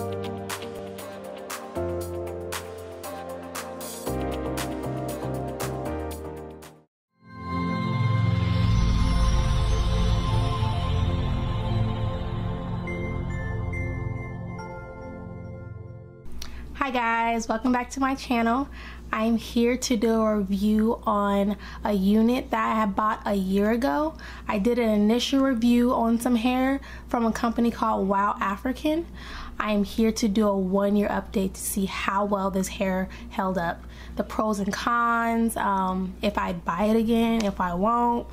Hi guys, welcome back to my channel. I'm here to do a review on a unit that I had bought a year ago. I did an initial review on some hair from a company called Wow African. I am here to do a 1-year update to see how well this hair held up. The pros and cons, if I'd buy it again, if I won't.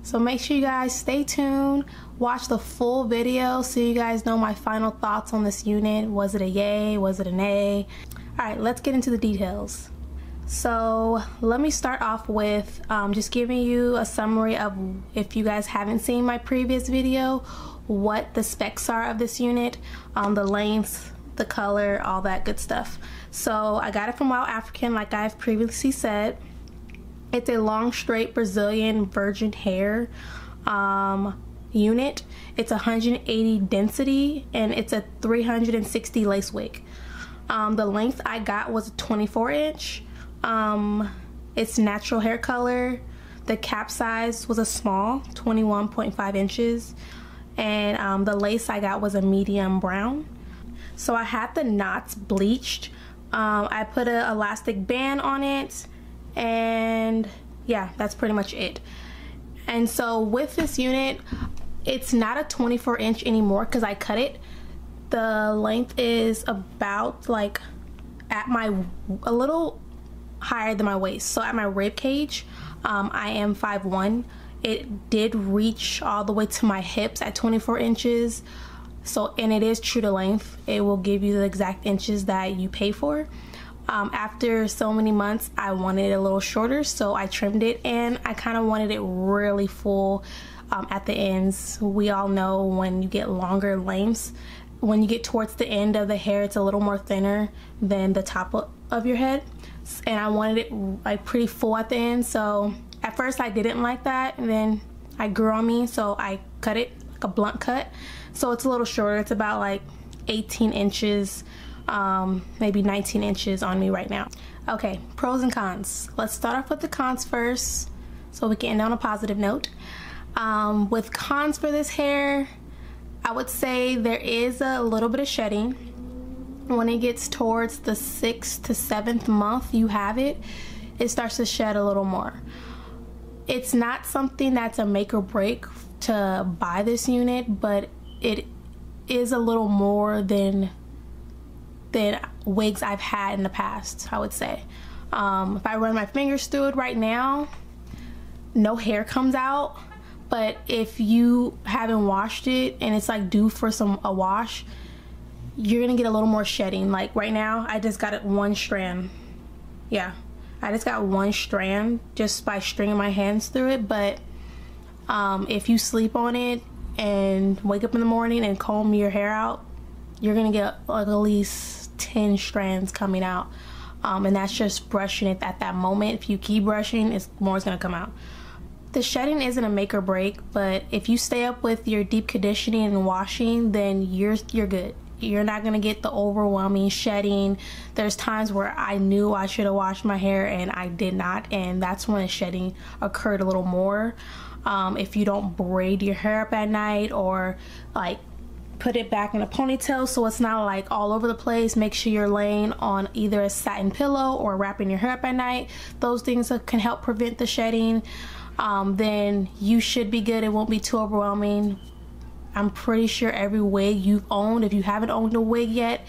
So make sure you guys stay tuned, watch the full video so you guys know my final thoughts on this unit. Was it a yay? Was it an A? Alright, let's get into the details. So let me start off with just giving you a summary of, if you guys haven't seen my previous video, what the specs are of this unit, the length, the color, all that good stuff. So I got it from Wow African, like I've previously said. It's a long straight Brazilian virgin hair unit. It's 180 density and it's a 360 lace wig. The length I got was a 24 inch. It's natural hair color. The cap size was a small, 21.5 inches. And the lace I got was a medium brown. So I had the knots bleached. I put an elastic band on it, and yeah, that's pretty much it. And so with this unit, it's not a 24 inch anymore because I cut it. The length is about like at a little higher than my waist, so at my rib cage. I am 5'1". It did reach all the way to my hips at 24 inches. So, and it is true to length. It will give you the exact inches that you pay for. After so many months, I wanted it a little shorter, so I trimmed it, and I kind of wanted it really full at the ends. We all know when you get longer lengths, when you get towards the end of the hair, it's a little more thinner than the top of your head. And I wanted it like pretty full at the end. So at first I didn't like that, and then it grew on me, so I cut it like a blunt cut. So it's a little shorter. It's about like 18 inches, maybe 19 inches on me right now. Okay, pros and cons. Let's start off with the cons first so we can end on a positive note. With cons for this hair, I would say there is a little bit of shedding. When it gets towards the 6th to 7th month you have it, it starts to shed a little more. It's not something that's a make or break to buy this unit, but it is a little more than wigs I've had in the past, I would say. If I run my fingers through it right now, no hair comes out. But if you haven't washed it and it's like due for a wash, you're gonna get a little more shedding. Like right now, I just got it 1 strand. Yeah, I just got 1 strand just by stringing my hands through it. But if you sleep on it and wake up in the morning and comb your hair out, you're gonna get like at least 10 strands coming out. And that's just brushing it at that moment. If you keep brushing, more is gonna come out. The shedding isn't a make or break, but if you stay up with your deep conditioning and washing, then you're good. You're not gonna get the overwhelming shedding. There's times where I knew I should have washed my hair and I did not, and that's when the shedding occurred a little more. If you don't braid your hair up at night, or like put it back in a ponytail so it's not like all over the place, make sure you're laying on either a satin pillow or wrapping your hair up at night. Those things can help prevent the shedding. Then you should be good. It won't be too overwhelming. I'm pretty sure every wig you've owned, if you haven't owned a wig yet,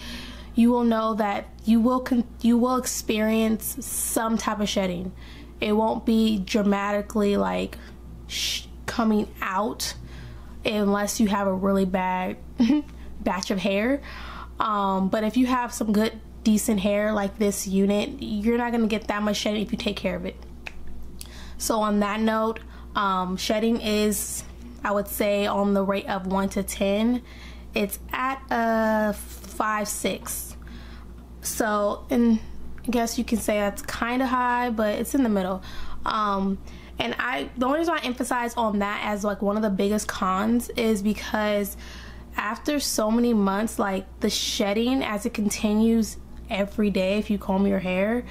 you will know that you will experience some type of shedding. It won't be dramatically like coming out unless you have a really bad batch of hair. But if you have some good decent hair like this unit, you're not gonna get that much shedding if you take care of it. So on that note, shedding is, I would say, on the rate of 1 to 10, it's at a 5-6. So, and I guess you can say that's kind of high, but it's in the middle. And the only reason I emphasize on that as like one of the biggest cons is because after so many months, like the shedding as it continues every day, if you comb your hair,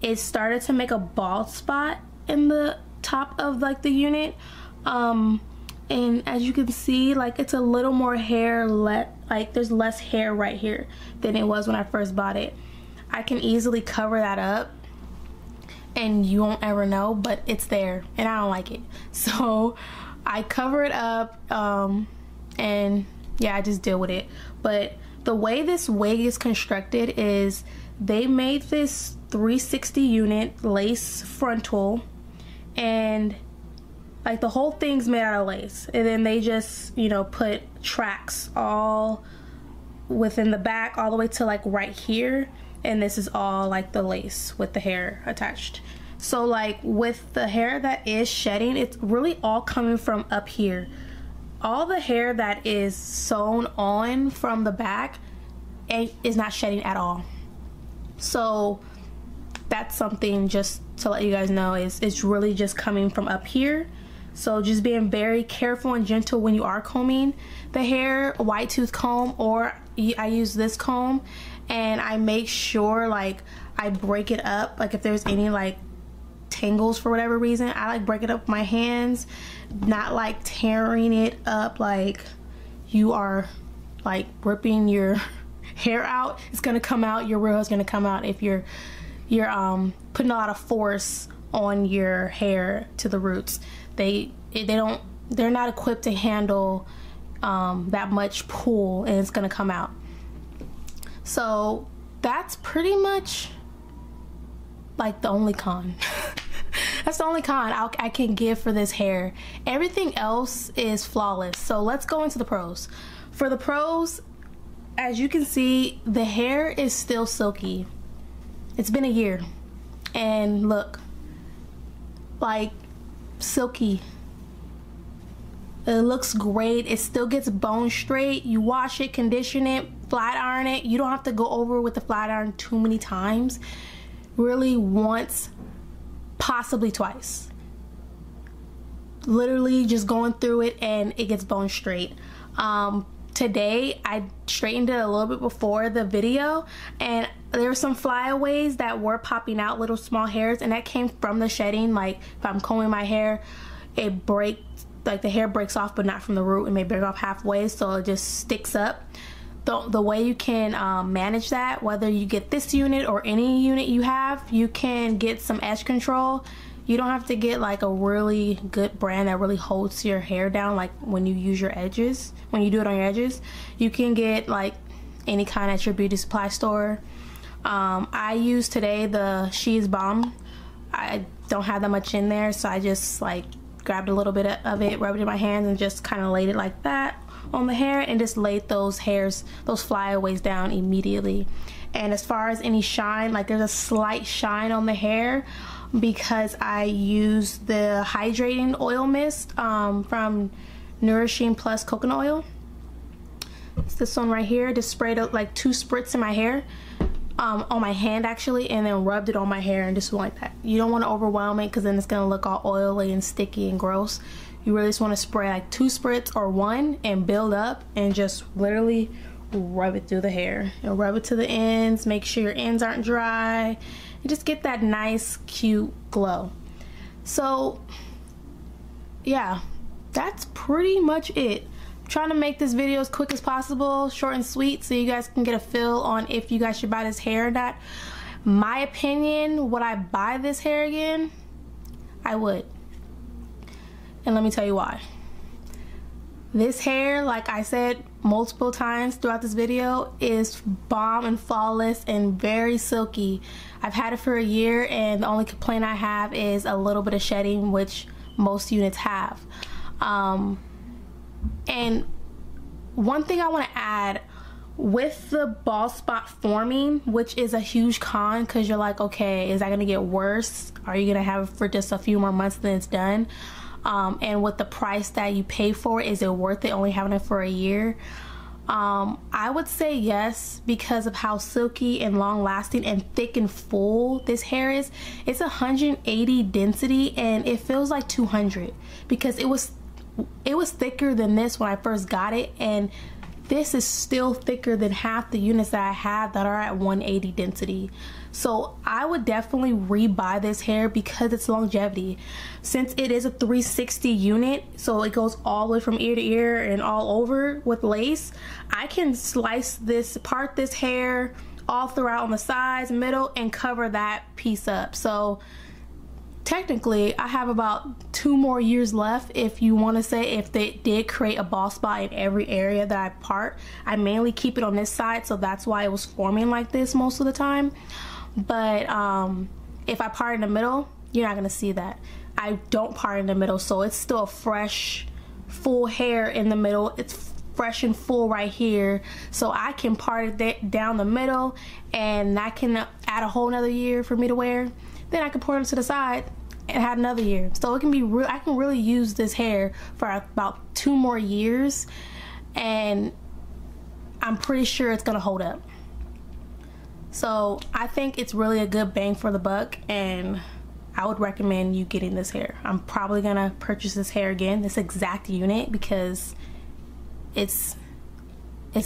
it started to make a bald spot in the top of like the unit. And as you can see, like it's a little more hair, like there's less hair right here than it was when I first bought it. I can easily cover that up and you won't ever know, but it's there and I don't like it. So I cover it up, and yeah, I just deal with it. But the way this wig is constructed is they made this 360 unit lace frontal, and like the whole thing's made out of lace, and then they just, you know, put tracks all within the back all the way to like right here, and this is all like the lace with the hair attached. So like with the hair that is shedding, it's really all coming from up here. All the hair that is sewn on from the back is not shedding at all. So that's something just to let you guys know, is it's really just coming from up here. So just being very careful and gentle when you are combing the hair, a wide tooth comb, or I use this comb, and I make sure like I break it up. Like if there's any like tangles for whatever reason, I like break it up with my hands, not like tearing it up like you are like ripping your hair out. It's gonna come out, your real hair is gonna come out if you're putting a lot of force on your hair to the roots. They're not equipped to handle that much pull, and it's gonna come out. So that's pretty much like the only con. That's the only con I can give for this hair. Everything else is flawless. So let's go into the pros. For the pros, as you can see, the hair is still silky. It's been a year, and look, like silky. It looks great. It still gets bone straight. You wash it, condition it, flat iron it. You don't have to go over with the flat iron too many times. Really once, possibly twice. Literally just going through it and it gets bone straight. Today I straightened it a little bit before the video, and there were some flyaways that were popping out, little small hairs, and that came from the shedding. Like if I'm combing my hair, it breaks, like the hair breaks off, but not from the root. It may break off halfway, so it just sticks up. The way you can manage that, whether you get this unit or any unit you have, you can get some edge control. You don't have to get like a really good brand that really holds your hair down, like when you use your edges, when you do it on your edges. You can get like any kind at your beauty supply store. I use today the She's Balm. I don't have that much in there, so I just like grabbed a little bit of it, rubbed it in my hands, and just kind of laid it like that on the hair, and just laid those hairs, those flyaways down immediately. And as far as any shine, like there's a slight shine on the hair because I use the hydrating oil mist from Nourishing Plus coconut oil. It's this one right here. Just sprayed like 2 spritz in my hair, on my hand actually, and then rubbed it on my hair and just went like that. You don't want to overwhelm it because then it's gonna look all oily and sticky and gross. You really just want to spray like 2 spritz or 1 and build up, and just literally rub it through the hair. And rub it to the ends, make sure your ends aren't dry, and just get that nice cute glow. So yeah, that's pretty much it. I'm trying to make this video as quick as possible, short and sweet, so you guys can get a feel on if you guys should buy this hair or not. My opinion, would I buy this hair again? I would. And let me tell you why. This hair, like I said multiple times throughout this video, is bomb and flawless and very silky. I've had it for a year, and the only complaint I have is a little bit of shedding, which most units have. And one thing I want to add, with the bald spot forming, which is a huge con, because you're like, okay, is that going to get worse? Are you going to have it for just a few more months then it's done? And with the price that you pay for it, is it worth it only having it for a year? I would say yes, because of how silky and long lasting and thick and full this hair is. It's 180 density, and it feels like 200 because it was thicker than this when I first got it, and this is still thicker than half the units that I have that are at 180 density. So I would definitely rebuy this hair because it's longevity. Since it is a 360 unit, so it goes all the way from ear to ear and all over with lace, I can slice this, part this hair all throughout on the sides, middle, and cover that piece up. So technically I have about 2 more years left, if you want to say, if they did create a bald spot in every area that I part. I mainly keep it on this side, so that's why it was forming like this most of the time. But if I part in the middle, you're not gonna see that. I don't part in the middle, so it's still a fresh full hair in the middle. It's fresh and full right here, so I can part it down the middle, and that can add a whole nother year for me to wear. Then I can part it to the side and have another year. So it can be real. I can really use this hair for about 2 more years, and I'm pretty sure it's gonna hold up. So I think it's really a good bang for the buck, and I would recommend you getting this hair. I'm probably gonna purchase this hair again, this exact unit, because it's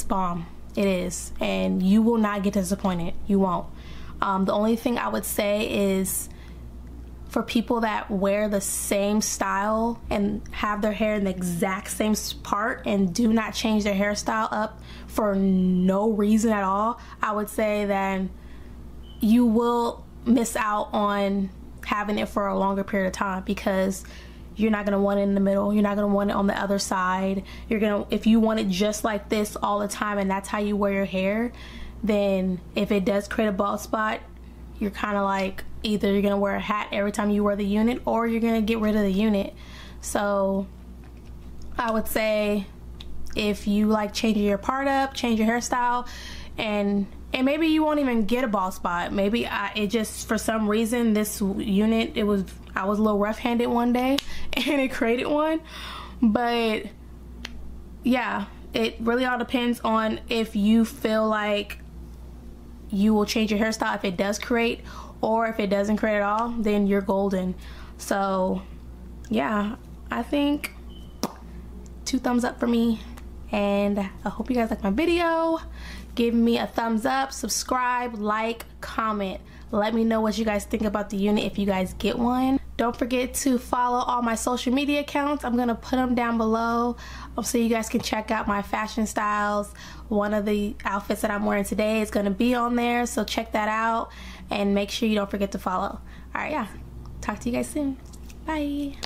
bomb. It is, and you will not get disappointed. You won't. The only thing I would say is, for people that wear the same style and have their hair in the exact same part and do not change their hairstyle up for no reason at all, I would say that you will miss out on having it for a longer period of time, because you're not gonna want it in the middle, you're not gonna want it on the other side. You're gonna, if you want it just like this all the time and that's how you wear your hair, then if it does create a bald spot, you're kind of like, either you're gonna wear a hat every time you wear the unit, or you're gonna get rid of the unit. So I would say, if you like changing your part up, change your hairstyle, and maybe you won't even get a bald spot. Maybe it just, for some reason, this unit, I was a little rough-handed one day and it created one. But yeah, it really all depends on if you feel like you will change your hairstyle if it does create, or if it doesn't create at all, then you're golden. So yeah, I think 2 thumbs up for me, and I hope you guys like my video. Give me a thumbs up, subscribe, like, comment. Let me know what you guys think about the unit if you guys get one. Don't forget to follow all my social media accounts. I'm gonna put them down below so you guys can check out my fashion styles. One of the outfits that I'm wearing today is gonna be on there, so check that out, and make sure you don't forget to follow. All right, yeah, talk to you guys soon. Bye.